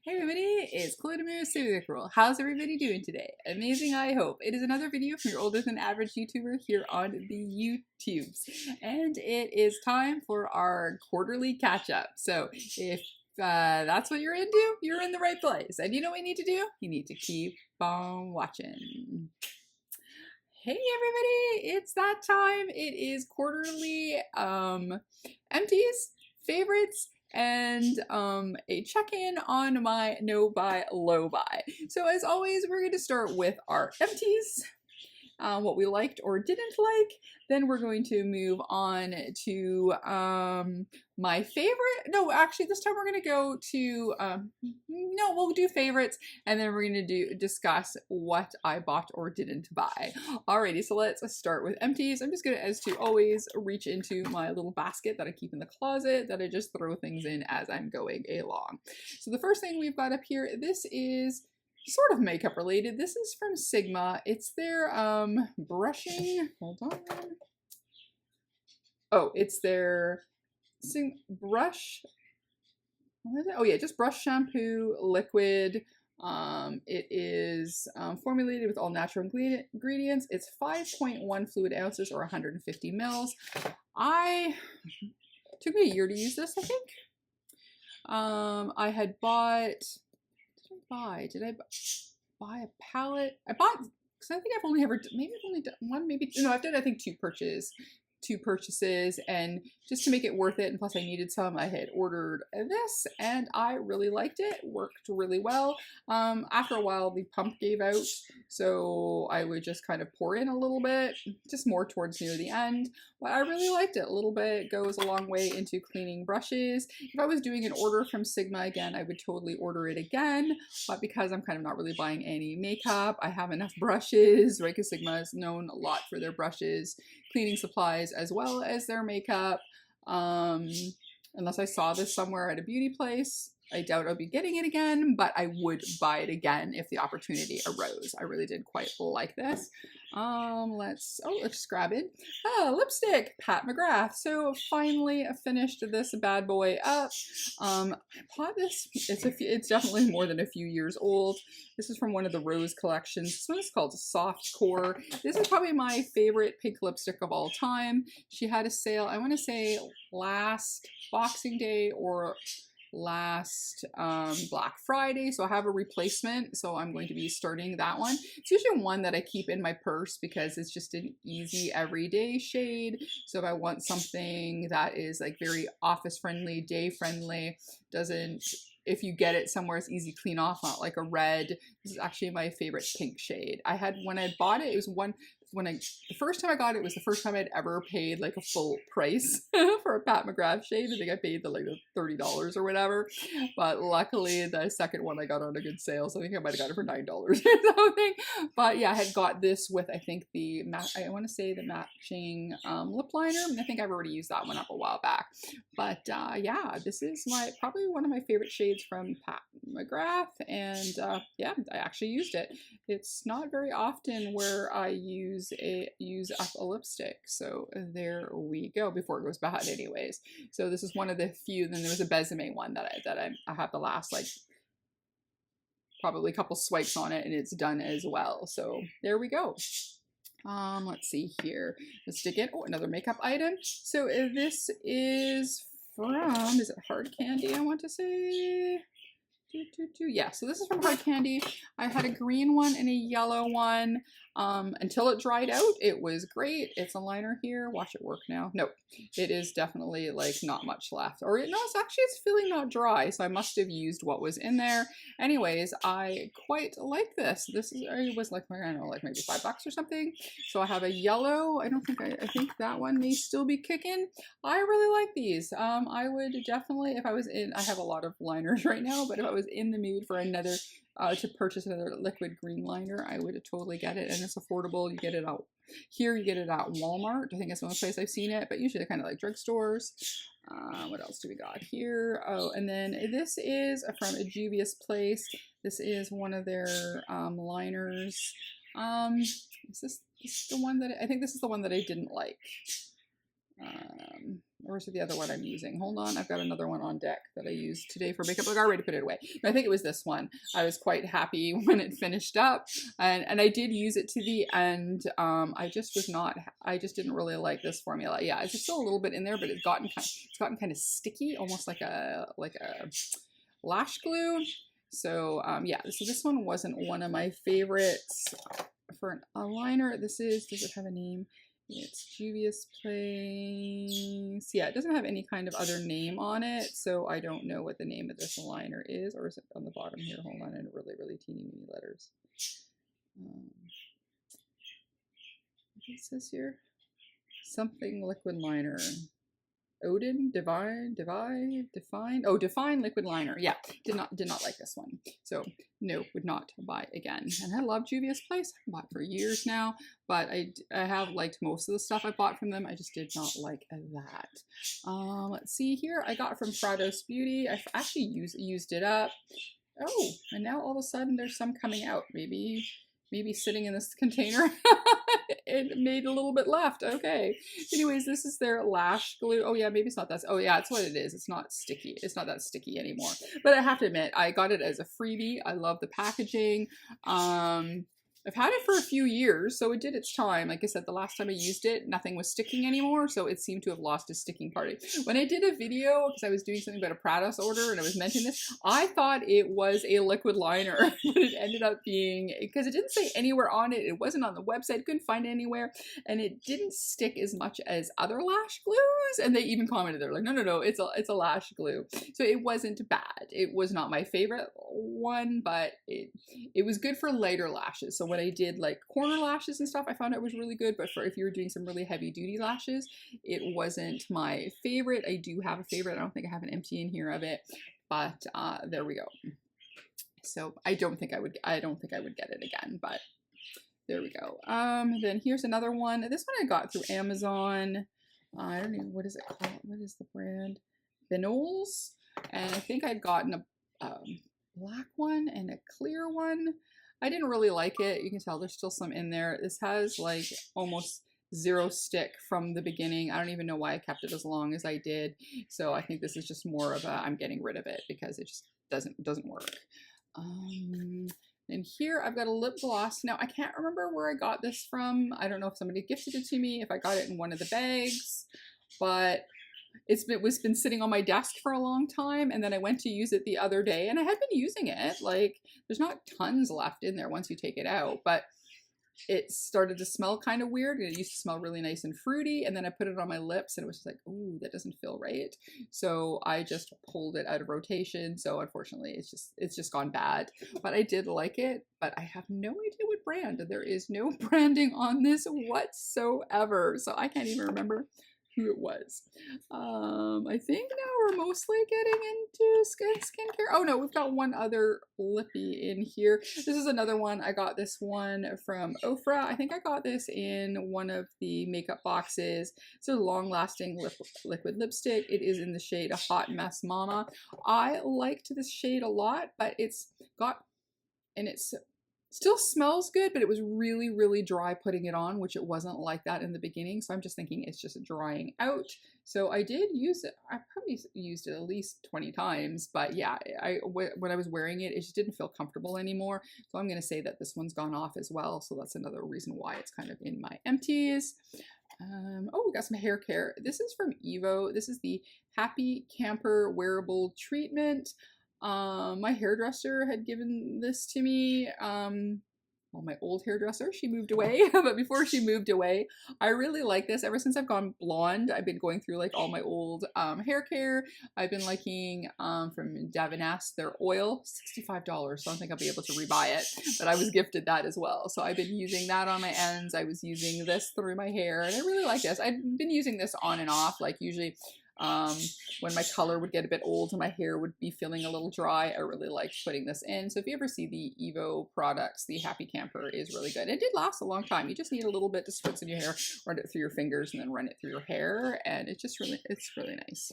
Hey everybody, it's Qtr Updates. How's everybody doing today? Amazing, I hope. It is another video from your older than average YouTuber here on the YouTubes. And it is time for our quarterly catch up. So if that's what you're into, you're in the right place. And you know what you need to do? You need to keep on watching. Hey everybody, it's that time. It is quarterly empties, favorites, and a check-in on my no buy, low buy. So as always, we're going to start with our empties, what we liked or didn't like. Then we're going to move on to my favorite. No, actually, this time we're going to go to, no, we'll do favorites, and then we're going to discuss what I bought or didn't buy. Alrighty, so let's start with empties. I'm just going to, as to always, reach into my little basket that I keep in the closet that I just throw things in as I'm going along. So the first thing we've got up here, this is sort of makeup related. This is from Sigma. It's their brushing. Hold on. Oh, it's their brush. What is it? Oh yeah, just brush shampoo liquid. It is formulated with all natural ingredients. It's 5.1 fluid ounces or 150 mils. Took me a year to use this, I think. I had bought. Did I buy a palette? I bought, because I think I've only ever, maybe I've only done one, maybe, no, I've done, I think, two purchases, and just to make it worth it, and plus I needed some, I had ordered this, and I really liked it. Worked really well. After a while, the pump gave out, so I would just kind of pour in a little bit, just more towards near the end, but I really liked it. A little bit goes a long way into cleaning brushes. If I was doing an order from Sigma again, I would totally order it again, but because I'm kind of not really buying any makeup, I have enough brushes, right, because Sigma is known a lot for their brushes, cleaning supplies, as well as their makeup. Unless I saw this somewhere at a beauty place, I doubt I'll be getting it again, but I would buy it again if the opportunity arose. I really did quite like this. Let's just grab it. Lipstick, Pat McGrath. So finally finished this bad boy up. I bought this. It's definitely more than a few years old. This is from one of the Rose collections. This one is called Soft Core. This is probably my favorite pink lipstick of all time. She had a sale, I want to say last Boxing Day or last Black Friday, so I have a replacement, so I'm going to be starting that one. It's usually one that I keep in my purse because it's just an easy everyday shade. So if I want something that is like very office friendly, day friendly, if you get it somewhere, it's easy to clean off, not like a red. This is actually my favorite pink shade. When I bought it, it was the first time I got it was the first time I'd ever paid like a full price for a Pat McGrath shade. I think I paid like $30 or whatever. But luckily the second one I got on a good sale, so I think I might have got it for $9 or something. But yeah, I had got this with, I think, I want to say the matching lip liner. I think I've already used that one up a while back. But yeah, this is probably one of my favorite shades from Pat McGrath, and yeah, I actually used it. It's not very often where I use up a lipstick, so there we go, before it goes bad anyways. So this is one of the few. Then there was a Besame one that I have the last like probably a couple swipes on it and it's done as well. So there we go. Let's see here. Let's dig in. Oh, another makeup item. So this is from, is it Hard Candy, I want to say? Yeah, so this is from Hard Candy. I had a green one and a yellow one. Until it dried out, it was great. It's a liner here. Watch it work now. Nope. It is definitely like not much left. Or no, it's feeling not dry, so I must have used what was in there. Anyways, I quite like this. It was like, I don't know, like maybe $5 or something. So I have a yellow. I think that one may still be kicking. I really like these. I would definitely, if I was in, I have a lot of liners right now, but if I was in the mood for another, to purchase another liquid green liner, I would totally get it, and it's affordable. You get it out here, you get it at Walmart. I think that's the only place I've seen it, but usually they're kind of like drugstores. What else do we got here? Oh, and then this is from a Juvia's Place. This is one of their liners. Is this the one that I think this is the one that I didn't like? where's the other one I'm using? Hold on, I've got another one on deck that I used today for makeup. Look, I already put it away. But I think it was this one. I was quite happy when it finished up, and I did use it to the end. I just didn't really like this formula. Yeah, it's still a little bit in there, but it's gotten kind of sticky, almost like a lash glue. So yeah, so this one wasn't one of my favorites for an eyeliner. Does it have a name? It's Juvia's Place. Yeah, it doesn't have any kind of other name on it, so I don't know what the name of this liner is, or is it on the bottom here? Hold on, in really, really teeny weeny letters. What it says here? Something liquid liner. Odin, Define. Oh, Define liquid liner. Yeah, did not like this one. So no, would not buy again. And I love Juvia's Place. I've bought for years now, but I have liked most of the stuff I bought from them. I just did not like that. Let's see here. I got from Prados Beauty. I actually used it up. Oh, and now all of a sudden there's some coming out. Maybe sitting in this container. It made a little bit left. Okay. Anyways, this is their lash glue. Oh yeah, maybe it's not that. Oh yeah, that's what it is. It's not sticky. It's not that sticky anymore. But I have to admit, I got it as a freebie. I love the packaging. I've had it for a few years, so it did its time. Like I said, the last time I used it, nothing was sticking anymore, so it seemed to have lost its sticking party. When I did a video, because I was doing something about a Prados order, and I was mentioning this, I thought it was a liquid liner, but it ended up being, because it didn't say anywhere on it, it wasn't on the website, couldn't find it anywhere, and it didn't stick as much as other lash glues, and they even commented, they're like, no, it's a lash glue. So it wasn't bad. It was not my favorite one, but it was good for lighter lashes. So when I did like corner lashes and stuff, I found it was really good, but for if you were doing some really heavy duty lashes, it wasn't my favorite. I do have a favorite. I don't think I have an empty in here of it, but there we go. So I don't think I would get it again, but there we go. Then here's another one. This one I got through Amazon. I don't know, what is it called? What is the brand? Binoles. And I think I'd gotten a black one and a clear one. I didn't really like it. You can tell there's still some in there. This has like almost zero stick from the beginning. I don't even know why I kept it as long as I did. So I think this is just more of a, I'm getting rid of it because it just doesn't work. And here I've got a lip gloss. Now I can't remember where I got this from. I don't know if somebody gifted it to me, if I got it in one of the bags, but it's been sitting on my desk for a long time, and then I went to use it the other day, and I had been using it. Like, there's not tons left in there once you take it out, but it started to smell kind of weird, and it used to smell really nice and fruity, and then I put it on my lips, and it was just like, ooh, that doesn't feel right. So I just pulled it out of rotation, so unfortunately it's just gone bad. But I did like it, but I have no idea what brand. There is no branding on this whatsoever, so I can't even remember who it was. I think now we're mostly getting into skincare. Oh no, we've got one other lippy in here. This is another one. I got this one from Ofra. I think I got this in one of the makeup boxes. It's a long-lasting liquid lipstick. It is in the shade Hot Mess Mama. I liked this shade a lot, but it's still smells good, but it was really, really dry putting it on, which it wasn't like that in the beginning. So I'm just thinking it's just drying out. So I did use it. I probably used it at least 20 times, but yeah, when I was wearing it, it just didn't feel comfortable anymore. So I'm going to say that this one's gone off as well. So that's another reason why it's kind of in my empties. Oh, we got some hair care. This is from Evo. This is the Happy Camper Wearable Treatment. My hairdresser had given this to me. Well, my old hairdresser, she moved away, but before she moved away, I really like this. Ever since I've gone blonde, I've been going through like all my old hair care. I've been liking from Davines, their oil, $65. So I don't think I'll be able to rebuy it, but I was gifted that as well. So I've been using that on my ends. I was using this through my hair, and I really like this. I've been using this on and off, like usually when my color would get a bit old and my hair would be feeling a little dry, I really liked putting this in. So if you ever see the Evo products, the Happy Camper is really good. It did last a long time. You just need a little bit to spritz in your hair, run it through your fingers, and then run it through your hair, and it's really nice.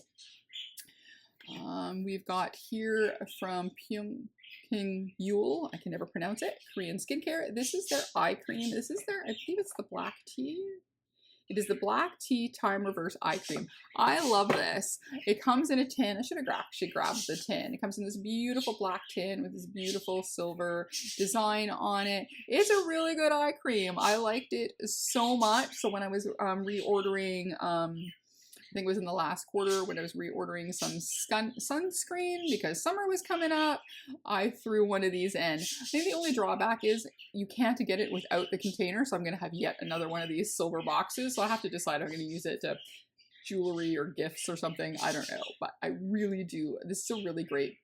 We've got here from Ping Yule, I can never pronounce it, Korean skincare. This is their eye cream. This is their, I believe it's the black tea. It is the Black Tea Time Reverse Eye Cream. I love this. It comes in a tin. I should have actually grabbed the tin. It comes in this beautiful black tin with this beautiful silver design on it. It's a really good eye cream. I liked it so much. So when I was reordering, I think it was in the last quarter when I was reordering some sunscreen because summer was coming up, I threw one of these in. I think the only drawback is you can't get it without the container, so I'm going to have yet another one of these silver boxes. So I have to decide if I'm going to use it to jewelry or gifts or something. I don't know, but I really do. This is a really great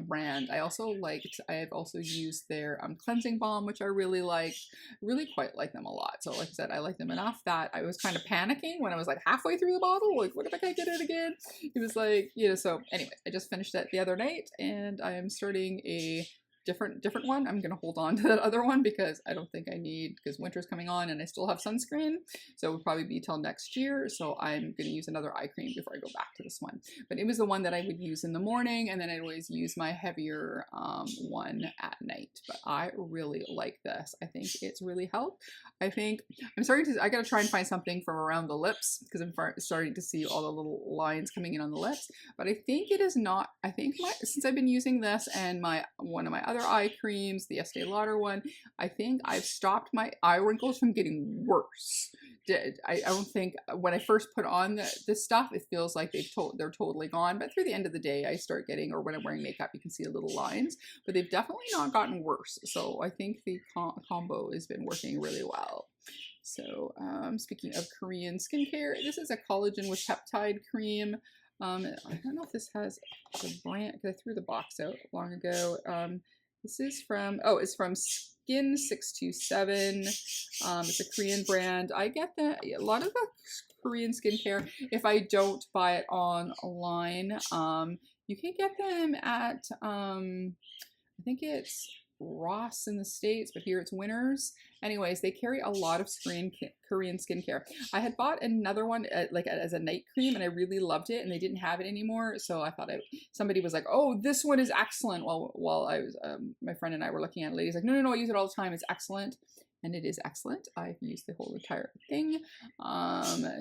brand. I have also used their cleansing balm, which I really liked. Really quite like them a lot. So like I said, I like them enough that I was kind of panicking when I was like halfway through the bottle. Like, what if I can't get it again? It was like, you know, so anyway, I just finished it the other night and I am starting a different one. I'm gonna hold on to that other one because I don't think I need, because winter's coming on and I still have sunscreen, so it will probably be till next year. So I'm gonna use another eye cream before I go back to this one. But it was the one that I would use in the morning, and then I'd always use my heavier one at night. But I really like this. I think it's really helped. I think I gotta try and find something from around the lips because I'm starting to see all the little lines coming in on the lips. But I think it is not. I think since I've been using this and one of my other eye creams, the Estee Lauder one, I think I've stopped my eye wrinkles from getting worse. I don't think when I first put on this stuff, it feels like they're totally gone. But through the end of the day, I start getting, or when I'm wearing makeup, you can see the little lines. But they've definitely not gotten worse. So I think the combo has been working really well. So speaking of Korean skincare, this is a collagen with peptide cream. I don't know if this has the brand, because I threw the box out long ago. This is from, it's from Skin 627. It's a Korean brand. I get a lot of the Korean skincare, if I don't buy it online, you can get them at, I think it's Ross in the States, but here it's Winners. Anyways, they carry a lot of Korean skincare. I had bought another one as a night cream and I really loved it, and they didn't have it anymore. So I thought somebody was like, "Oh, this one is excellent." While I was, my friend and I were looking at it, lady's like, "No, I use it all the time. It's excellent." And it is excellent. I've used the whole entire thing.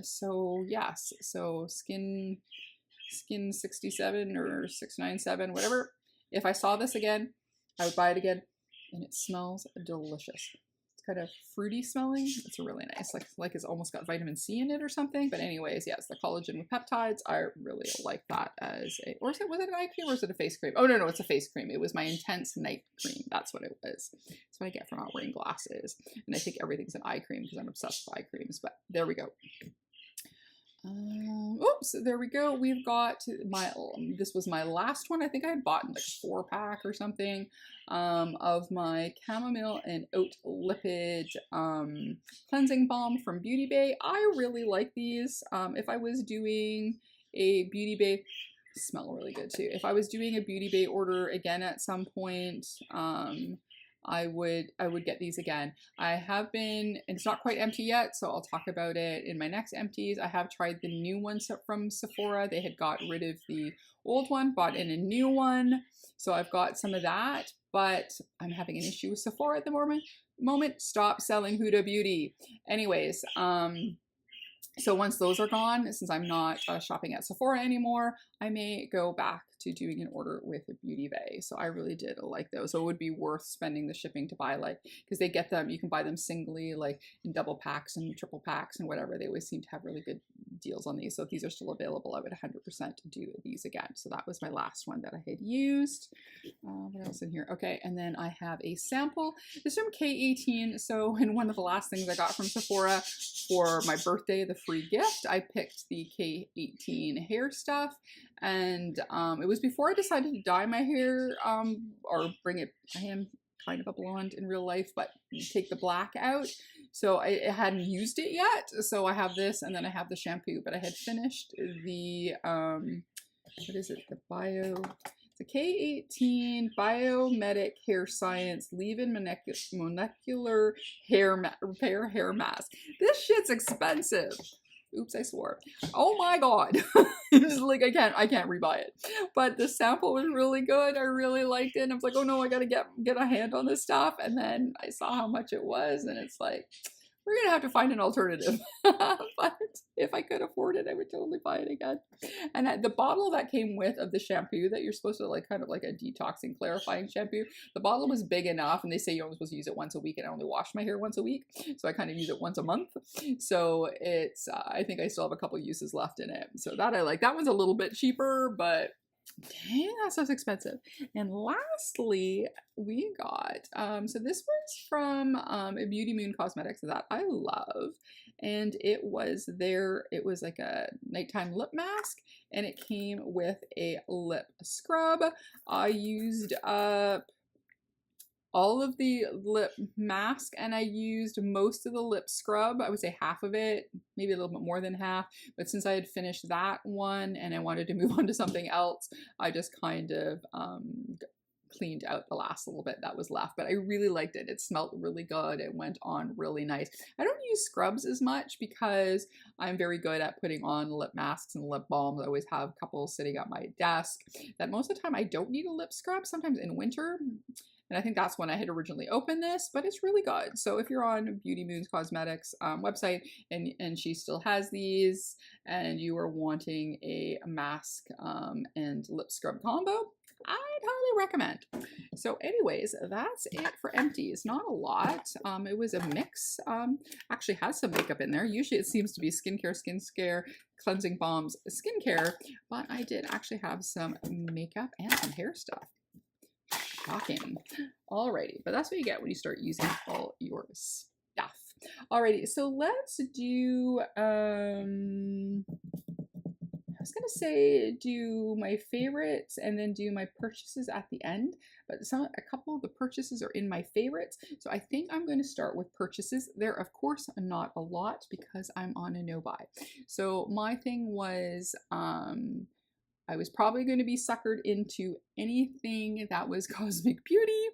So yes, so Skin 67 or 697, whatever. If I saw this again, I would buy it again, and it smells delicious. It's kind of fruity smelling. It's really nice, like it's almost got vitamin C in it or something. But anyways, yes, the collagen with peptides, I really like that as a, was it an eye cream or is it a face cream? Oh, no, it's a face cream. It was my intense night cream. That's what it was. That's what I get from not wearing glasses. And I think everything's an eye cream because I'm obsessed with eye creams, but there we go. Oops, there we go. We've got this was my last one. I think I had bought like a 4-pack or something of my chamomile and oat lipid cleansing balm from Beauty Bay. I really like these. If I was doing a Beauty Bay, smell really good too. If I was doing a Beauty Bay order again at some point, I would get these again. I have been, and it's not quite empty yet, so I'll talk about it in my next empties. I have tried the new ones from Sephora. They had got rid of the old one, bought in a new one. So I've got some of that, but I'm having an issue with Sephora at the moment. Stop selling Huda Beauty. Anyways, so once those are gone, since I'm not shopping at Sephora anymore, I may go back to doing an order with Beauty Bay. So I really did like those. So it would be worth spending the shipping to buy, like, because they get them, you can buy them singly, like in double packs and triple packs and whatever. They always seem to have really good deals on these. So if these are still available, I would 100% do these again. So that was my last one that I had used. What else in here? Okay, and then I have a sample. This is from K18. So in one of the last things I got from Sephora for my birthday, the free gift, I picked the K18 hair stuff. And it was before I decided to dye my hair or bring it. I am kind of a blonde in real life, but take the black out. So I hadn't used it yet. So I have this, and then I have the shampoo. But I had finished the what is it? The K18 Biomedic Hair Science Leave-In Molecular Repair Hair Mask. This shit's expensive. Oops, I swore. Oh my god. It's like I can't rebuy it. But the sample was really good. I really liked it. And I was like, oh no, I gotta get a hand on this stuff. And then I saw how much it was, and it's like, we're gonna have to find an alternative. But if I could afford it, I would totally buy it again. And the bottle that came with of the shampoo that you're supposed to like, kind of like a detoxing, clarifying shampoo, the bottle was big enough, and they say you're only supposed to use it once a week, and I only wash my hair once a week, so I kind of use it once a month. So it's, I think I still have a couple uses left in it. So that I like. That one's a little bit cheaper, but dang, that stuff's expensive. And lastly, we got, so this was from Beauty Moon Cosmetics that I love. And it was like a nighttime lip mask, and it came with a lip scrub. I used up all of the lip mask, and I used most of the lip scrub. I would say half of it, maybe a little bit more than half. But since I had finished that one and I wanted to move on to something else, I just kind of cleaned out the last little bit that was left. But I really liked it. It smelled really good. It went on really nice. I don't use scrubs as much because I'm very good at putting on lip masks and lip balms. I always have a couple sitting at my desk. That most of the time I don't need a lip scrub, sometimes in winter. And I think that's when I had originally opened this, but it's really good. So if you're on Beauty Moon's Cosmetics website and she still has these, and you are wanting a mask and lip scrub combo, I'd highly recommend. So anyways, that's it for empties. Not a lot. It was a mix. Actually has some makeup in there. Usually it seems to be skincare, cleansing balms, skincare, but I did actually have some makeup and some hair stuff. Shocking. Alrighty, but that's what you get when you start using all your stuff. Alrighty, so let's do, I was gonna say do my favorites and then do my purchases at the end, but a couple of the purchases are in my favorites, so I think I'm going to start with purchases. They're of course not a lot because I'm on a no buy. So my thing was, I was probably going to be suckered into anything that was cosmic beauty,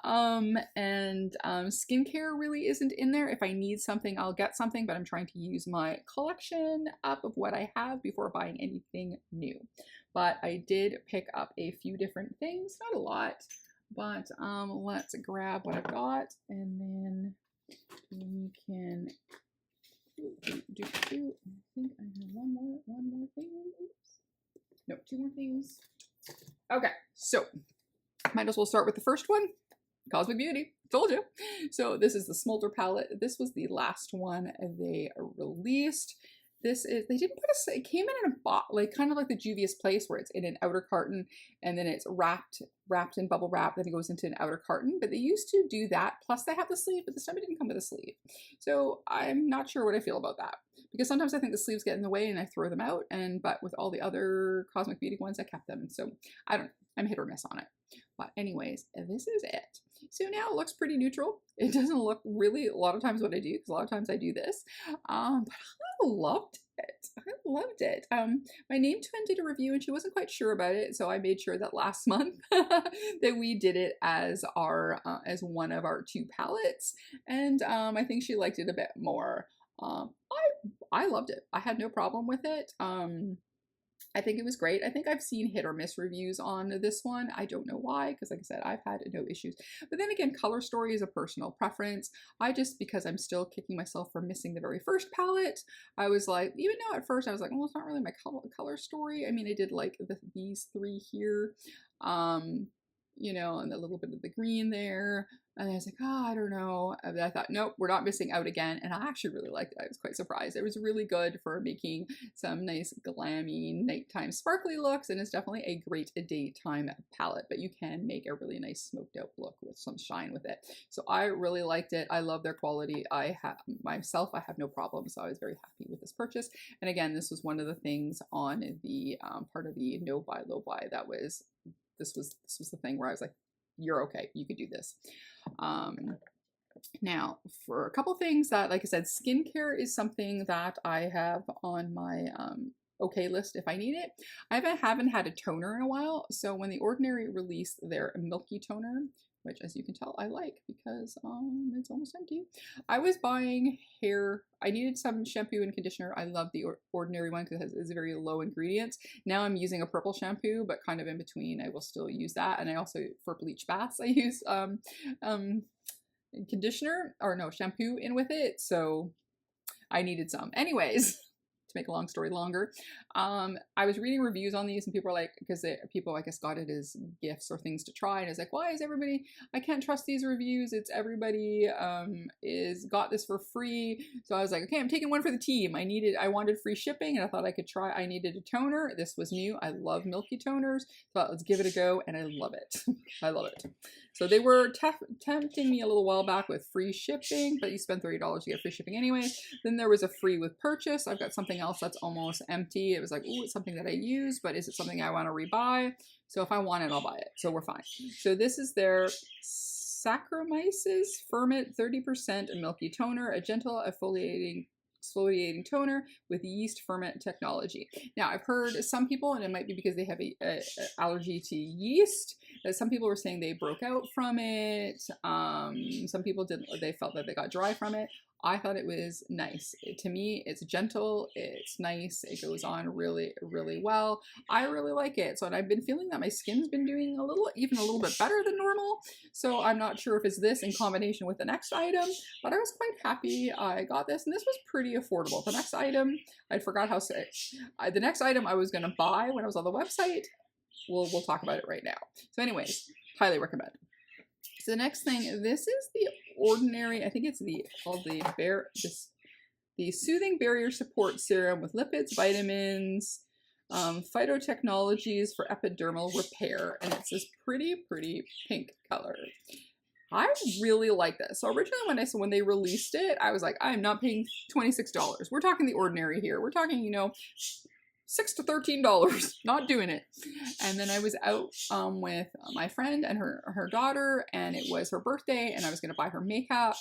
and skincare really isn't in there. If I need something, I'll get something, but I'm trying to use my collection up of what I have before buying anything new. But I did pick up a few different things, not a lot, but let's grab what I've got, and then we can I think I have one more thing. Oops. No, two more things. Okay, so might as well start with the first one. Cosmic Beauty, told you. So this is the Smolder palette. This was the last one they released. This is, they didn't put a, it came in a box, like kind of like the Juvia's Place, where it's in an outer carton and then it's wrapped in bubble wrap, then it goes into an outer carton. But they used to do that, plus they have the sleeve, but this time it didn't come with a sleeve. So I'm not sure what I feel about that, because sometimes I think the sleeves get in the way and I throw them out, but with all the other Cosmic Beauty ones, I kept them. So I don't know, I'm hit or miss on it. But anyways, this is it. So now it looks pretty neutral. It doesn't look really, a lot of times what I do, because a lot of times I do this, but I loved it. I loved it. My name twin did a review and she wasn't quite sure about it, so I made sure that last month that we did it as our as one of our two palettes, and I think she liked it a bit more. I loved it. I had no problem with it. I think it was great. I think I've seen hit or miss reviews on this one. I don't know why, because like I said, I've had no issues. But then again, color story is a personal preference. Because I'm still kicking myself for missing the very first palette, I was like, even though at first I was like, well, it's not really my color story. I mean, I did like these three here, you know, and a little bit of the green there. And I was like, oh, I don't know. And I thought, nope, we're not missing out again. And I actually really liked it. I was quite surprised. It was really good for making some nice glammy nighttime sparkly looks. And it's definitely a great daytime palette, but you can make a really nice smoked out look with some shine with it. So I really liked it. I love their quality. I have no problem. So I was very happy with this purchase. And again, this was one of the things on the part of the no buy, low buy that was, this was the thing where I was like, you're okay, you could do this. Now, for a couple things that, like I said, skincare is something that I have on my okay list if I need it. I haven't had a toner in a while, so when The Ordinary released their milky toner, which as you can tell I like because it's almost empty, I was buying hair. I needed some shampoo and conditioner. I love the Ordinary one because it's very low ingredients. Now I'm using a purple shampoo, but kind of in between I will still use that. And I also, for bleach baths, I use conditioner, or no, shampoo in with it, so I needed some. Anyways, to make a long story longer, I was reading reviews on these, and people were like, because people, I guess, got it as gifts or things to try, and I was like, why is everybody, I can't trust these reviews, it's everybody is got this for free. So I was like, okay, I'm taking one for the team. I wanted free shipping, and I thought I could try. I needed a toner. This was new. I love milky toners, so let's give it a go, and I love it. I love it. So they were tempting me a little while back with free shipping, but you spend $30 to get free shipping anyway. Then there was a free with purchase. I've got something else that's almost empty. It was like, ooh, it's something that I use, but is it something I want to rebuy? So if I want it, I'll buy it. So we're fine. So this is their Saccharomyces Ferment 30% milky toner, a gentle exfoliating toner with yeast ferment technology. Now, I've heard some people, and it might be because they have a allergy to yeast, that some people were saying they broke out from it. Some people didn't. They felt that they got dry from it. I thought it was nice. To me, it's gentle, it's nice, it goes on really, really well. I really like it. So, and I've been feeling that my skin's been doing even a little bit better than normal. So I'm not sure if it's this in combination with the next item, but I was quite happy I got this, and this was pretty affordable. The next item, I forgot how sick. The next item I was gonna buy when I was on the website, we'll talk about it right now. So anyways, highly recommend. So the next thing, this is the Ordinary, I think it's called the Soothing Barrier Support Serum with lipids, vitamins, phytotechnologies for epidermal repair, and it's this pretty pink color. I really like this. So originally when they released it, I was like, I'm not paying $26. We're talking the Ordinary here. We're talking, you know, $6 to $13, not doing it. And then I was out with my friend and her daughter, and it was her birthday, and I was going to buy her makeup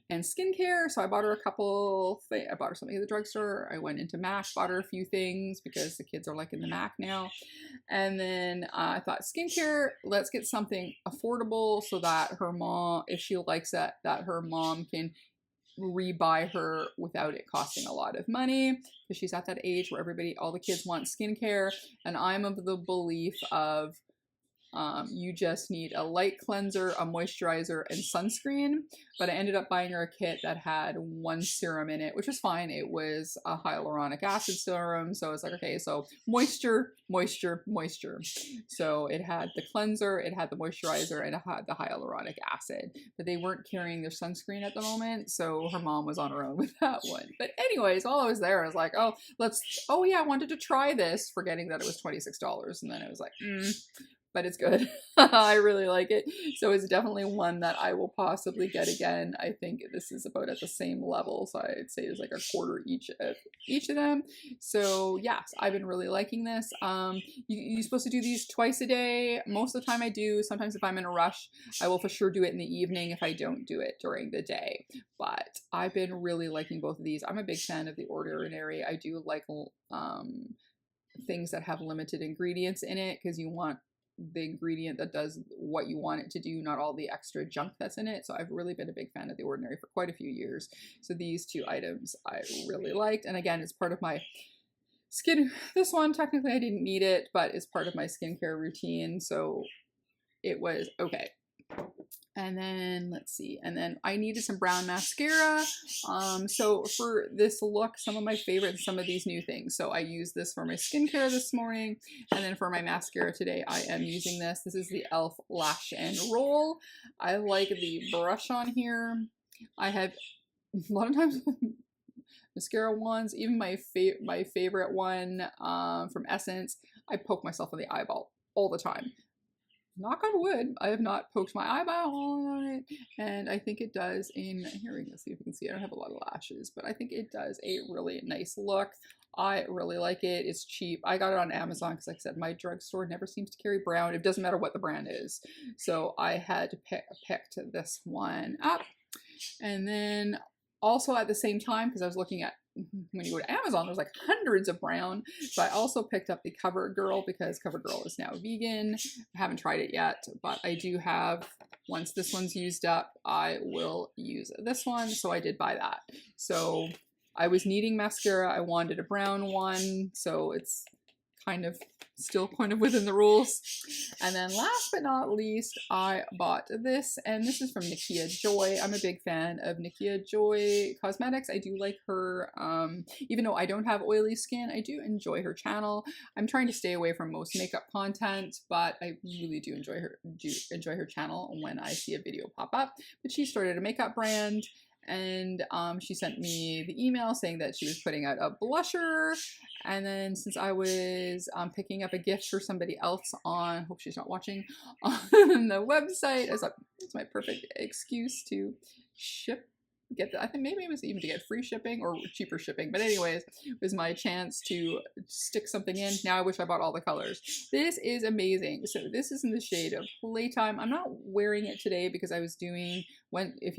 and skincare. So I bought her a couple things. I bought her something at the drugstore. I went into MAC, bought her a few things because the kids are like in the MAC now. And then I thought, skincare, let's get something affordable so that her mom, if she likes it, that her mom can rebuy her without it costing a lot of money, because she's at that age where all the kids want skincare, and I'm of the belief of you just need a light cleanser, a moisturizer, and sunscreen. But I ended up buying her a kit that had one serum in it, which was fine. It was a hyaluronic acid serum, so it's like, okay, so moisture. So it had the cleanser, it had the moisturizer, and it had the hyaluronic acid. But they weren't carrying their sunscreen at the moment, so her mom was on her own with that one. But anyways, while I was there, I was like, oh yeah, I wanted to try this, forgetting that it was $26, and then it was like, but it's good. I really like it. So it's definitely one that I will possibly get again. I think this is about at the same level. So I'd say it's like a quarter each of them. So yes, I've been really liking this. You're supposed to do these twice a day. Most of the time I do. Sometimes if I'm in a rush, I will for sure do it in the evening if I don't do it during the day. But I've been really liking both of these. I'm a big fan of the Ordinary. I do like things that have limited ingredients in it, because you want the ingredient that does what you want it to do, not all the extra junk that's in it. So I've really been a big fan of the Ordinary for quite a few years. So these two items I really liked. And again, it's part of my skin. This one, technically I didn't need it, but it's part of my skincare routine. So it was okay. And then let's see, and then I needed some brown mascara. So for this look, some of my favorites, some of these new things. So I used this for my skincare this morning, and then for my mascara today, I am using this. This is the e.l.f. Lash and Roll. I like the brush on here. I have a lot of times mascara ones, even my favorite one from Essence, I poke myself in the eyeball all the time. Knock on wood, I have not poked my eyeball on it, and I think it does here we can see if you can see, I don't have a lot of lashes, but I think it does a really nice look. I really like it. It's cheap. I got it on Amazon because, like I said, my drugstore never seems to carry brown. It doesn't matter what the brand is. So I had to picked this one up. And then also at the same time, because I was looking at, when you go to Amazon, there's like hundreds of brown. So I also picked up the CoverGirl, because CoverGirl is now vegan. I haven't tried it yet, but I do have, once this one's used up, I will use this one. So I did buy that. So I was needing mascara. I wanted a brown one. So it's still kind of within the rules. And then last but not least, I bought this, and this is from Nikia Joy. I'm a big fan of Nikia Joy Cosmetics. I do like her, even though I don't have oily skin, I do enjoy her channel. I'm trying to stay away from most makeup content, but I really do enjoy her channel when I see a video pop up. But she started a makeup brand, and she sent me the email saying that she was putting out a blusher. And then since I was picking up a gift for somebody else on, hope she's not watching, on the website, I thought it's my perfect excuse to I think maybe it was even to get free shipping or cheaper shipping. But anyways, it was my chance to stick something in. Now I wish I bought all the colors. This is amazing. So this is in the shade of Playtime. I'm not wearing it today because I was doing, if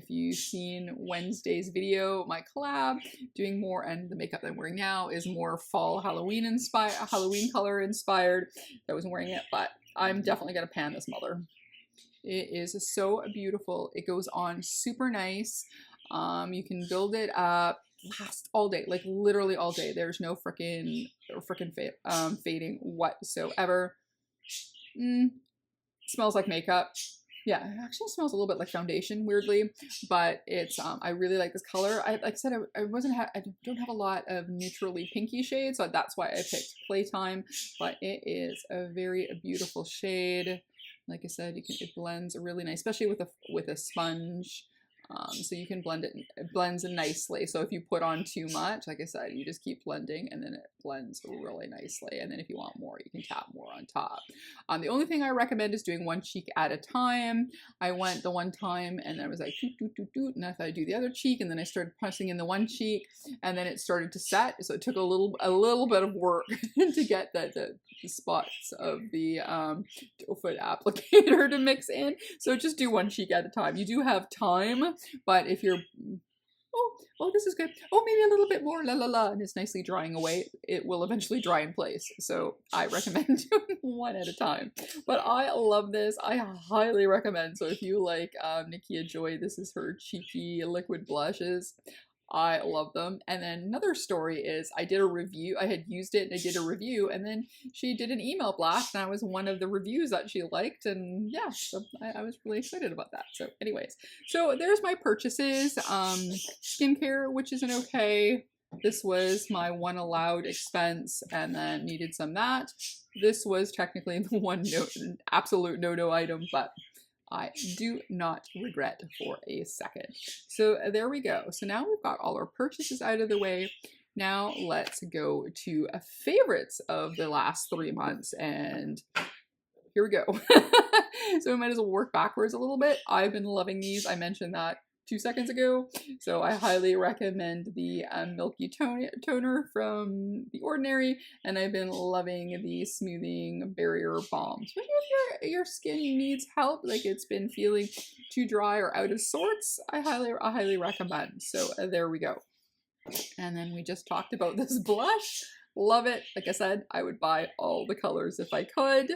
you've seen Wednesday's video, my collab, doing more, and the makeup that I'm wearing now is more fall Halloween color inspired. I wasn't wearing it, but I'm definitely gonna pan this mother. It is so beautiful. It goes on super nice. You can build it up, last all day, like literally all day. There's no frickin' fading whatsoever. Smells like makeup. Yeah, it actually smells a little bit like foundation, weirdly, but it's I really like this color. Like I said, I don't have a lot of neutrally pinky shades, so that's why I picked Playtime. But it is a very beautiful shade. Like I said, it blends really nice, especially with a sponge. So you can blend it, blends nicely. So if you put on too much, like I said, you just keep blending and then it blends really nicely. And then if you want more, you can tap more on top. The only thing I recommend is doing one cheek at a time. I went the one time and I was like, doot, doot, doot, doot, and I thought I'd do the other cheek, and then I started pressing in the one cheek, and then it started to set. So it took a little bit of work to get the spots of the doe foot applicator to mix in. So just do one cheek at a time. You do have time, but if you're, oh, this is good. Oh, maybe a little bit more, la la la, and it's nicely drying away. It will eventually dry in place. So I recommend doing one at a time. But I love this. I highly recommend. So if you like Nikia Joy, this is her cheeky liquid blushes. I love them. And then another story is I did a review. I had used it and I did a review, and then she did an email blast, and I was one of the reviews that she liked, and yeah, so I was really excited about that. So anyways, so there's my purchases. Skincare, which isn't okay. This was my one allowed expense, and then needed some that. This was technically the one absolute no-no item, but I do not regret for a second. So there we go. So now we've got all our purchases out of the way. Now let's go to favorites of the last 3 months, and here we go. So we might as well work backwards a little bit. I've been loving these. I mentioned that 2 seconds ago. So I highly recommend the Milky Toner from The Ordinary, and I've been loving the Smoothing Barrier Balm. Especially if your skin needs help, like it's been feeling too dry or out of sorts, I highly recommend. So there we go. And then we just talked about this blush. Love it. Like I said, I would buy all the colors if I could.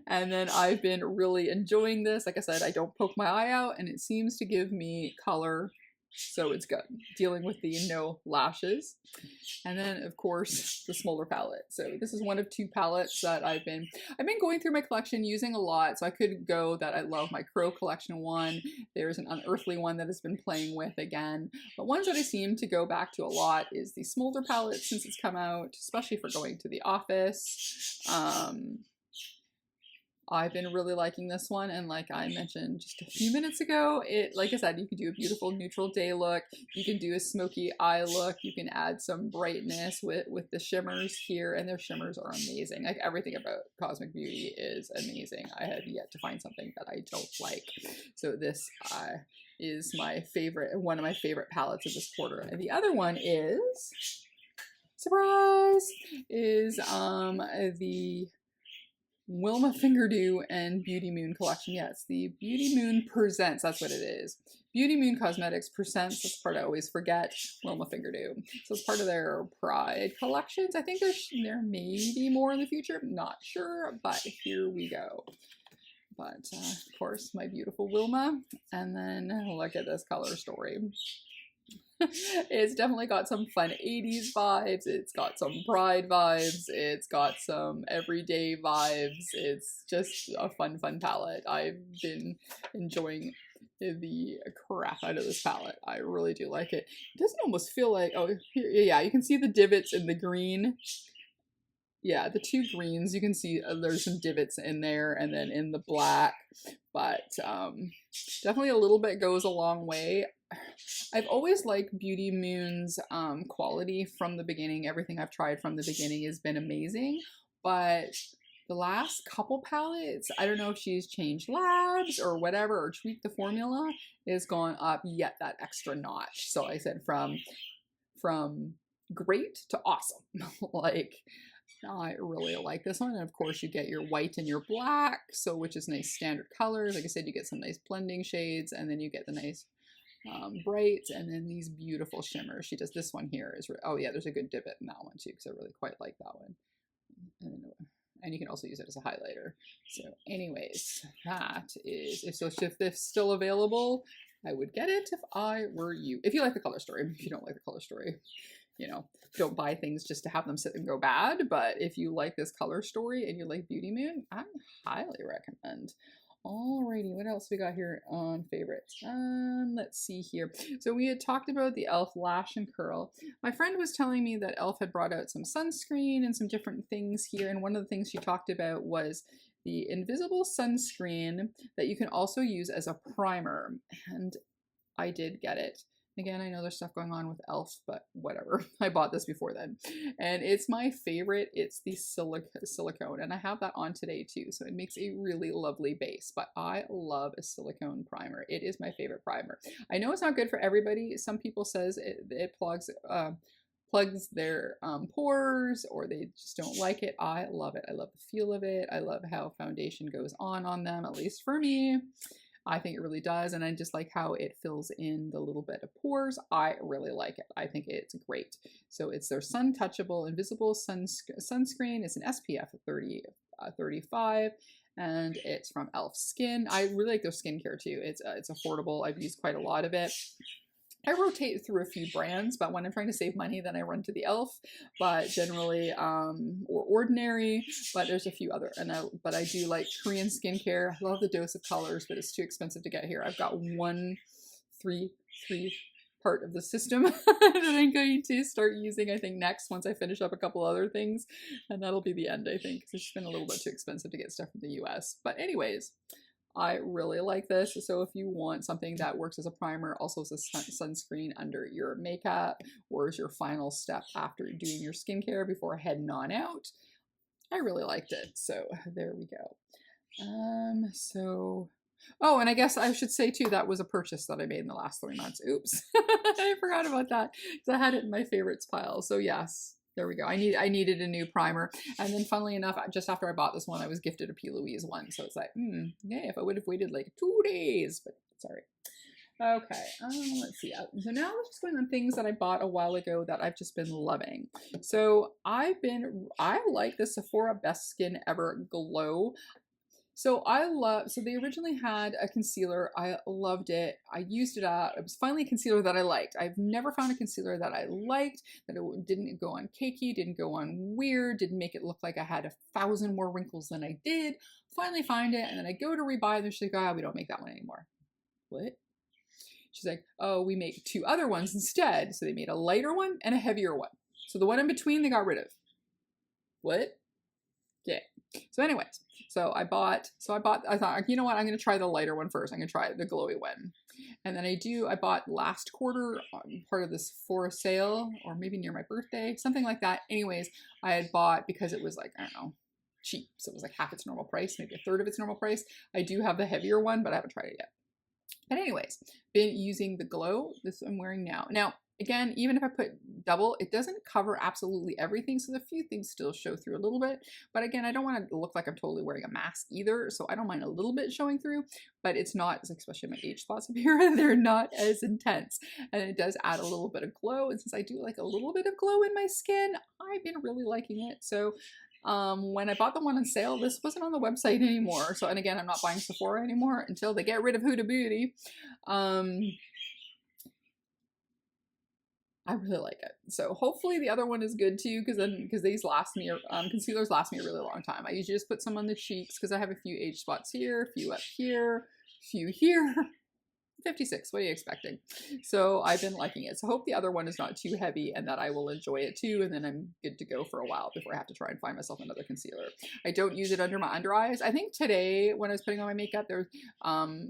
And then I've been really enjoying this. Like I said, I don't poke my eye out, and it seems to give me color, so it's good. Dealing with the no lashes. And then of course the Smolder palette. So this is one of 2 palettes that I've been going through my collection using a lot. So I could go that I love my Crow collection one. There's an Unearthly one that has been playing with again. But ones that I seem to go back to a lot is the Smolder palette since it's come out, especially for going to the office. I've been really liking this one, and like I mentioned just a few minutes ago, like I said, you can do a beautiful neutral day look, you can do a smoky eye look, you can add some brightness with the shimmers here, and their shimmers are amazing. Like everything about Cosmic Beauty is amazing. I have yet to find something that I don't like. So this is my favorite, one of my favorite palettes of this quarter. And the other one is, surprise, is the Wilma Fingerdew and Beauty Moon collection. Yes, the Beauty Moon Presents, that's what it is. Beauty Moon Cosmetics Presents, that's the part I always forget, Wilma Fingerdew. So it's part of their Pride collections. I think there may be more in the future, not sure, but here we go. But of course, my beautiful Wilma. And then look at this color story. It's definitely got some fun 80s vibes. It's got some pride vibes. It's got some everyday vibes. It's just a fun, fun palette. I've been enjoying the crap out of this palette. I really do like it. It doesn't almost feel like, oh, here, yeah, you can see the divots in the green. Yeah, the two greens, you can see there's some divots in there, and then in the black, but definitely a little bit goes a long way. I've always liked Beauty Moon's quality from the beginning. Everything I've tried from the beginning has been amazing, but the last couple palettes, I don't know if she's changed labs or whatever, or tweaked the formula, is gone up yet that extra notch. So I said from great to awesome. Like, I really like this one. And of course you get your white and your black, so which is nice standard colors. Like I said, you get some nice blending shades, and then you get the nice brights, and then these beautiful shimmers. She does this one here is, oh yeah, there's a good divot in that one too, because I really quite like that one. And you can also use it as a highlighter. So anyways, that is, if this still available, I would get it if I were you. If you like the color story. If you don't like the color story, you know, don't buy things just to have them sit and go bad. But if you like this color story and you like Beauty Moon, I highly recommend. Alrighty, what else we got here on favorites? Let's see here. So we had talked about the e.l.f. Lash and Curl. My friend was telling me that e.l.f. had brought out some sunscreen and some different things here, and one of the things she talked about was the invisible sunscreen that you can also use as a primer, and I did get it. Again, I know there's stuff going on with e.l.f., but whatever. I bought this before then. And it's my favorite. It's the silicone, and I have that on today too, so it makes a really lovely base. But I love a silicone primer. It is my favorite primer. I know it's not good for everybody. Some people says it plugs their pores, or they just don't like it. I love it. I love the feel of it. I love how foundation goes on them, at least for me. I think it really does, and I just like how it fills in the little bit of pores. I really like it. I think it's great. So it's their Sun Touchable Invisible Sunscreen. It's an SPF 35, and it's from e.l.f. Skin. I really like their skincare too. It's affordable. I've used quite a lot of it. I rotate through a few brands, but when I'm trying to save money, then I run to the e.l.f. But generally, or Ordinary, but there's a few other, but I do like Korean skincare. I love the Dose of Colors, but it's too expensive to get here. I've got 3 part of the system that I'm going to start using, I think, next, once I finish up a couple other things, and that'll be the end, I think, because it's been a little bit too expensive to get stuff from the US. But anyways, I really like this. So if you want something that works as a primer, also as a sunscreen under your makeup, or as your final step after doing your skincare before heading on out, I really liked it. So there we go. Oh, and I guess I should say too, that was a purchase that I made in the last 3 months. Oops, I forgot about that because I had it in my favorites pile. So yes. There we go. I needed a new primer. And then funnily enough, just after I bought this one, I was gifted a P. Louise one. So it's like, yeah, if I would have waited like 2 days, but sorry. Okay, let's see. So now we're just going on things that I bought a while ago that I've just been loving. So I like the Sephora Best Skin Ever Glow. So they originally had a concealer. I loved it. I used it up. It was finally a concealer that I liked. I've never found a concealer that I liked, that it didn't go on cakey, didn't go on weird, didn't make it look like I had 1,000 more wrinkles than I did. Finally find it, and then I go to rebuy it, and she's like, we don't make that one anymore. What? She's like, oh, we make 2 other ones instead. So they made a lighter one and a heavier one. So the one in between they got rid of. What? Yeah. So anyways, I thought, you know what, I'm going to try the lighter one first. I'm going to try the glowy one. And then I bought last quarter, part of this for sale, or maybe near my birthday, something like that. Anyways, I had bought because it was like, I don't know, cheap. So it was like half its normal price, maybe a third of its normal price. I do have the heavier one, but I haven't tried it yet. But anyways, been using the Glow, this I'm wearing now. Now, again, even if I put double, it doesn't cover absolutely everything, so the few things still show through a little bit. But again, I don't want to look like I'm totally wearing a mask either, so I don't mind a little bit showing through, but it's not, especially my age spots up here, they're not as intense. And it does add a little bit of glow, and since I do like a little bit of glow in my skin, I've been really liking it. So when I bought the one on sale, this wasn't on the website anymore. So, and again, I'm not buying Sephora anymore until they get rid of Huda Beauty. I really like it. So hopefully the other one is good too, because these last me, concealers last me a really long time. I usually just put some on the cheeks because I have a few age spots here, a few up here, a few here. 56, what are you expecting? So I've been liking it. So hope the other one is not too heavy and that I will enjoy it too, and then I'm good to go for a while before I have to try and find myself another concealer. I don't use it under my under eyes. I think today when I was putting on my makeup, there was,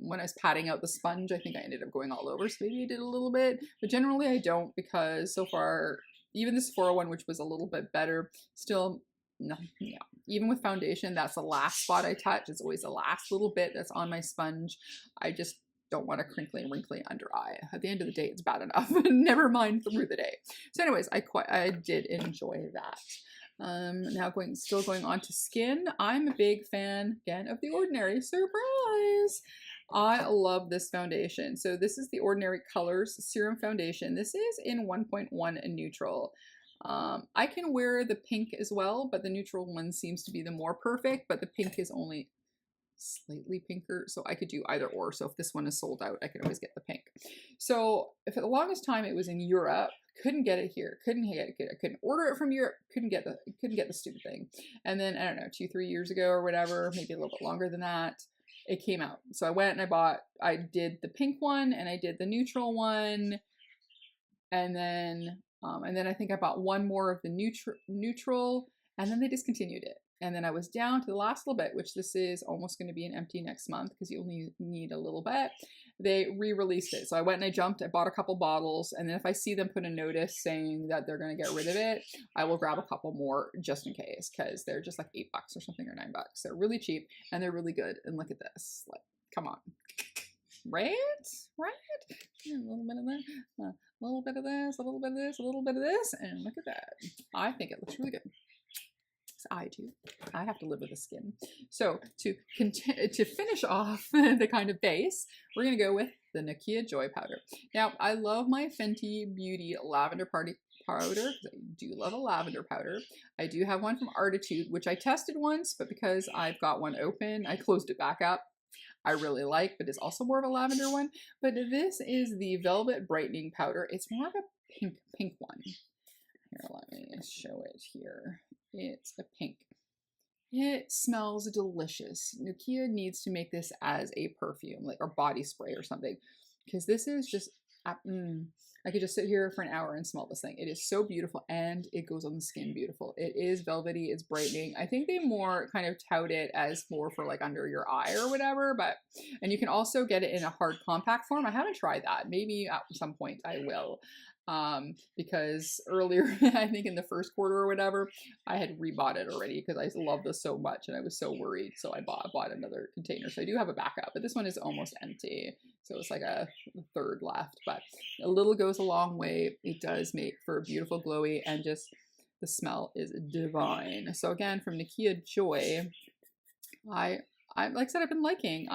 when I was patting out the sponge, I think I ended up going all over, so maybe I did a little bit, but generally I don't, because so far, even the Sephora one, which was a little bit better, still no, yeah. Even with foundation, that's the last spot I touch. It's always the last little bit that's on my sponge. I just don't want a crinkly and wrinkly under eye. At the end of the day, it's bad enough. Never mind through the day. So anyways, I did enjoy that. Now still going on to skin. I'm a big fan again of The Ordinary. Surprise! I love this foundation. So this is the Ordinary Colors Serum Foundation. This is in 1.1 neutral. I can wear the pink as well, but the neutral one seems to be the more perfect, but the pink is only slightly pinker, so I could do either or. So if this one is sold out, I can always get the pink. So if for the longest time it was in Europe, couldn't get it here, couldn't order it from Europe, couldn't get the stupid thing. And then I don't know, 2-3 years ago or whatever, maybe a little bit longer than that, it came out. So I went and I did the pink one and I did the neutral one, and then I think I bought one more of the neutral, and then they discontinued it. And then I was down to the last little bit, which this is almost going to be an empty next month because you only need a little bit. They re-released it. So I went and I bought a couple bottles. And then if I see them put a notice saying that they're going to get rid of it, I will grab a couple more just in case, because they're just like $8 or something, or $9. They're really cheap and they're really good. And look at this. Like, come on. Right? A little bit of that, a little bit of this, a little bit of this, a little bit of this, and look at that. I think it looks really good. I do. I have to live with the skin. So to finish off the kind of base, we're going to go with the Nakia Joy Powder. Now, I love my Fenty Beauty Lavender Party Powder, because I do love a lavender powder. I do have one from Artitude, which I tested once, but because I've got one open, I closed it back up. I really like, but it's also more of a lavender one. But this is the Velvet Brightening Powder. It's more of a pink one. Here, let me show it here. It's a pink. It smells delicious. Nakia needs to make this as a perfume, like, or body spray or something, because this is just, I could just sit here for an hour and smell this thing. It is so beautiful, and it goes on the skin beautiful. It is velvety, it's brightening. I think they more kind of tout it as more for like under your eye or whatever, and you can also get it in a hard compact form. I haven't tried that. Maybe at some point I will. Because earlier, I think in the first quarter or whatever, I had rebought it already because I love this so much and I was so worried. So I bought another container. So I do have a backup, but this one is almost empty. So it's like a third left, but a little goes a long way. It does make for a beautiful glowy, and just the smell is divine. So again, from Nakia Joy, I like I said, I've been liking.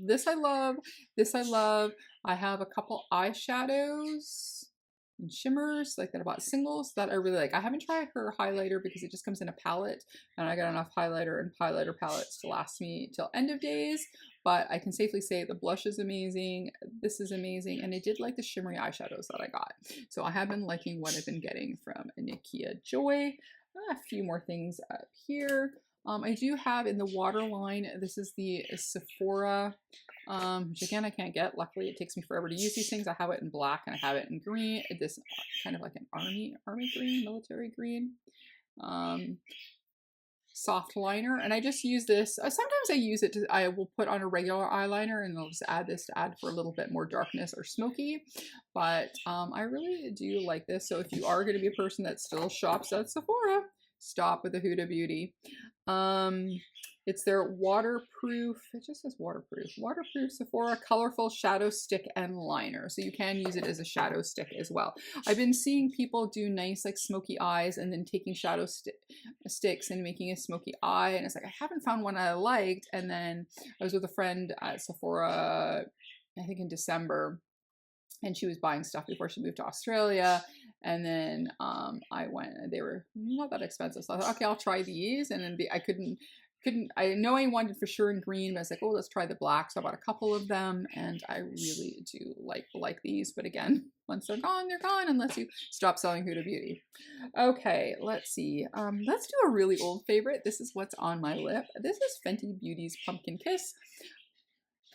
This I love. This I love. I have a couple eyeshadows and shimmers like that I bought singles that I really like. I haven't tried her highlighter because it just comes in a palette, and I got enough highlighter and highlighter palettes to last me till end of days. But I can safely say the blush is amazing. This is amazing, and I did like the shimmery eyeshadows that I got. So I have been liking what I've been getting from Nakia Joy. A few more things up here. I do have in the waterline, this is the Sephora, which again I can't get. Luckily, it takes me forever to use these things. I have it in black and I have it in green. This kind of like an army green, military green. Soft liner, and I just use this. Sometimes I use it I will put on a regular eyeliner, and I'll just add this to add for a little bit more darkness or smoky. But I really do like this. So if you are going to be a person that still shops at Sephora, stop with the Huda Beauty. It's their waterproof, it just says waterproof Sephora colorful shadow stick and liner. So you can use it as a shadow stick as well. I've been seeing people do nice like smoky eyes and then taking shadow sticks and making a smoky eye. And it's like, I haven't found one I liked. And then I was with a friend at Sephora, I think in December, and she was buying stuff before she moved to Australia. And then I went, and they were not that expensive. So I thought, okay, I'll try these. And then I couldn't I know I wanted for sure in green, but I was like, oh, let's try the black. So I bought a couple of them, and I really do like these. But again, once they're gone unless you stop selling Huda Beauty. Okay, let's see. Let's do a really old favorite. This is what's on my lip. This is Fenty Beauty's Pumpkin Kiss.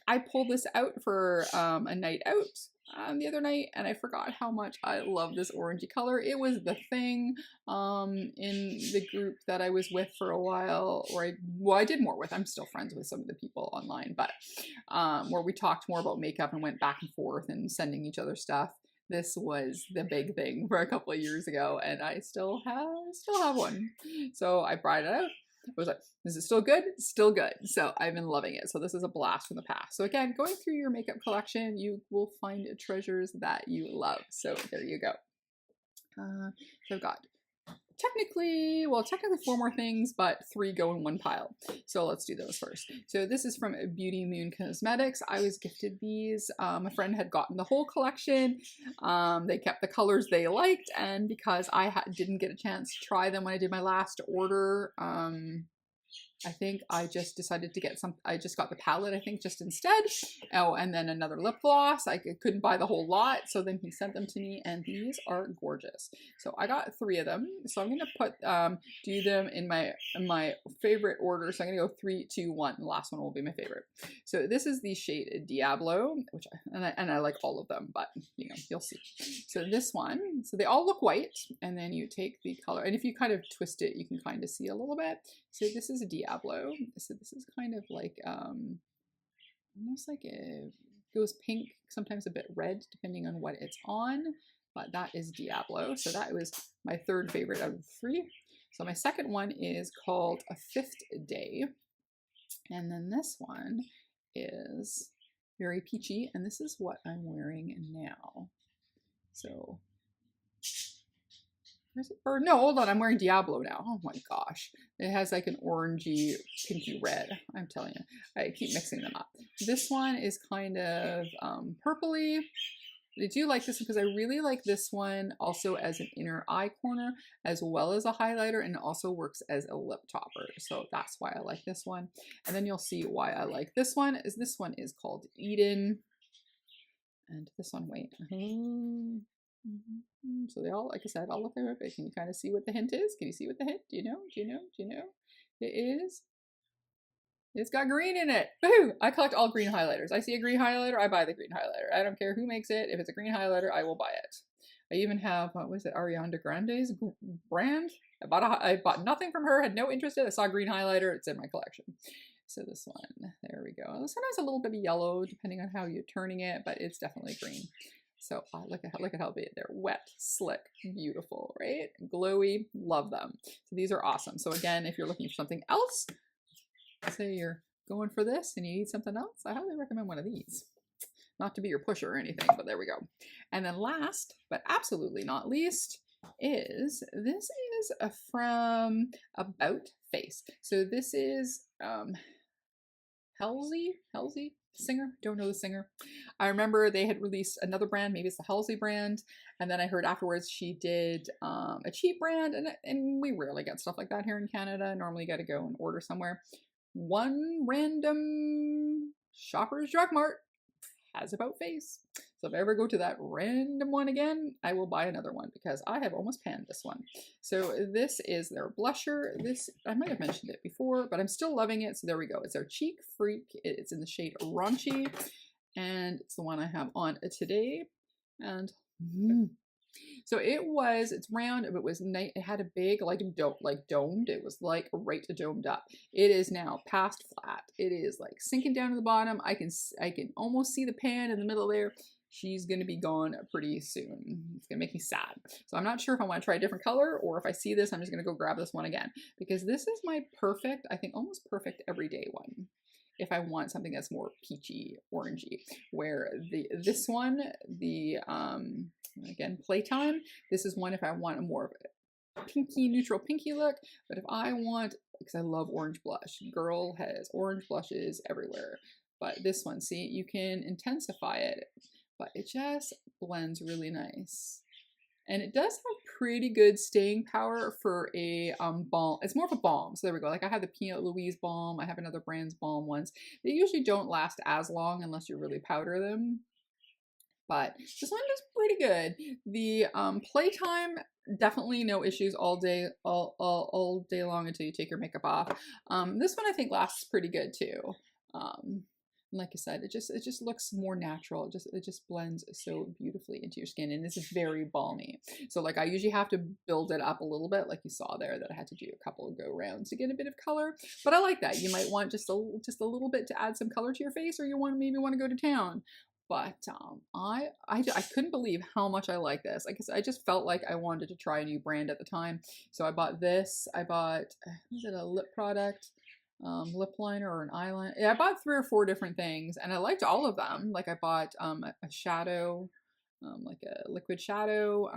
I pulled this out for a night out the other night, and I forgot how much I love this orangey color. It was the thing in the group that I was with for a while, or I did more with. I'm still friends with some of the people online, but where we talked more about makeup and went back and forth and sending each other stuff. This was the big thing for a couple of years ago, and I still have one. So I brought it out. I was like, is it still good? Still good. So I've been loving it. So this is a blast from the past. So again, going through your makeup collection, you will find treasures that you love. So there you go. So I've got technically 4 more things, but 3 go in one pile. So let's do those first. So this is from Beauty Moon Cosmetics. I was gifted these. A friend had gotten the whole collection. They kept the colors they liked, and because I didn't get a chance to try them when I did my last order, I think I just decided to get I just got the palette, I think, just instead. Oh, and then another lip gloss. I couldn't buy the whole lot, so then he sent them to me, and these are gorgeous. So I got 3 of them. So I'm gonna do them in my favorite order. So I'm gonna go 3, 2, 1. The last one will be my favorite. So this is the shade Diablo, which I like all of them, but you know, you'll see. So this one, so they all look white, and then you take the color, and if you kind of twist it, you can kind of see a little bit. So this is Diablo. So this is kind of like almost like it goes pink, sometimes a bit red, depending on what it's on. But that is Diablo. So that was my 3rd favorite out of 3. So my 2nd one is called A Fifth Day. And then this one is very peachy, and this is what I'm wearing now. So or no, hold on, I'm wearing Diablo now. Oh my gosh. It has like an orangey, pinky red. I'm telling you. I keep mixing them up. This one is kind of purpley. I do like this because I really like this one also as an inner eye corner, as well as a highlighter, and it also works as a lip topper. So that's why I like this one. And then you'll see why I like this one. This one is called Eden. And this one, wait. So they all, like I said, all look like it. Can you kind of see what the hint is? Can you see what the hint? Do you know? Do you know? Do you know? It is. It's got green in it. Woohoo! I collect all green highlighters. I see a green highlighter, I buy the green highlighter. I don't care who makes it. If it's a green highlighter, I will buy it. I even have, what was it, Ariana Grande's brand? I bought nothing from her, had no interest in it. I saw a green highlighter, it's in my collection. So this one, there we go. Sometimes a little bit of yellow, depending on how you're turning it, but it's definitely green. So look at how they're wet, slick, beautiful, right? Glowy, love them. So these are awesome. So again, if you're looking for something else, say you're going for this and you need something else, I highly recommend one of these. Not to be your pusher or anything, but there we go. And then last, but absolutely not least, this is from About Face. So this is Halsey singer, don't know the singer. I remember they had released another brand, maybe it's the Halsey brand, and then I heard afterwards she did a cheap brand, and we rarely get stuff like that here in Canada. Normally you got to go and order somewhere. One random Shoppers Drug Mart has About Face. So if I ever go to that random one again, I will buy another one because I have almost panned this one. So this is their blusher. This, I might have mentioned it before, but I'm still loving it. So there we go. It's their Cheek Freak. It's in the shade Raunchy, and it's the one I have on today. And so it's round, but it had a big, domed. It was like right domed up. It is now past flat. It is like sinking down to the bottom. I can almost see the pan in the middle there. She's going to be gone pretty soon. It's going to make me sad. So I'm not sure if I want to try a different color, or if I see this, I'm just going to go grab this one again, because this is my perfect, I think almost perfect everyday one. If I want something that's more peachy, orangey, where this one, again, Playtime, this is one if I want a more of a pinky, neutral pinky look. But if I want, because I love orange blush, girl has orange blushes everywhere. But this one, see, you can intensify it, but it just blends really nice. And it does have pretty good staying power for a balm. It's more of a balm. So there we go. Like I have the Peanut Louise balm. I have another brand's balm ones. They usually don't last as long unless you really powder them. But this one is pretty good. The playtime, definitely no issues all day, all day long until you take your makeup off. This one I think lasts pretty good too. Like I said, it just looks more natural. It just blends so beautifully into your skin, and this is very balmy. So like I usually have to build it up a little bit, like you saw there that I had to do a couple of go rounds to get a bit of color. But I like that. You might want just a little bit to add some color to your face, or you maybe want to go to town. But I couldn't believe how much I like this. I guess I just felt like I wanted to try a new brand at the time, so I bought this. I bought, was it a lip product? Lip liner or an eyeliner. Yeah, I bought 3 or 4 different things, and I liked all of them. Like I bought a shadow, like a liquid shadow.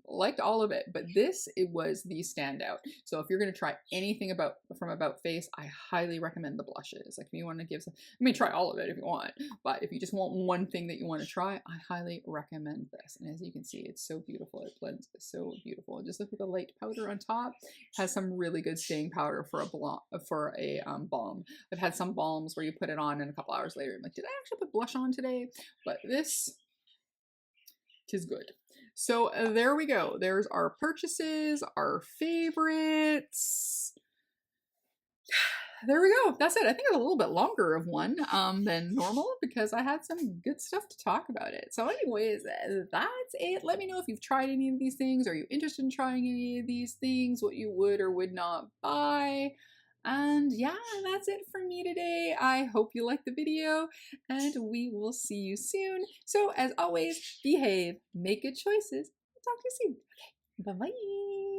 Liked all of it, but it was the standout. So if you're gonna try anything from About Face, I highly recommend the blushes. Like if you want to try all of it if you want, but if you just want one thing that you want to try, I highly recommend this. And as you can see, it's so beautiful. It blends so beautiful. And just look at the light powder on top. It has some really good staying powder for a balm. I've had some balms where you put it on and a couple hours later, I'm like, did I actually put blush on today? But this, 'tis good. So there we go. There's our purchases, our favorites. There we go. That's it. I think it's a little bit longer of one than normal because I had some good stuff to talk about it. So anyways, that's it. Let me know if you've tried any of these things. Are you interested in trying any of these things? What you would or would not buy? And yeah, that's it for me today. I hope you liked the video, and we will see you soon. So as always, behave, make good choices. Talk to you soon. Okay, bye-bye.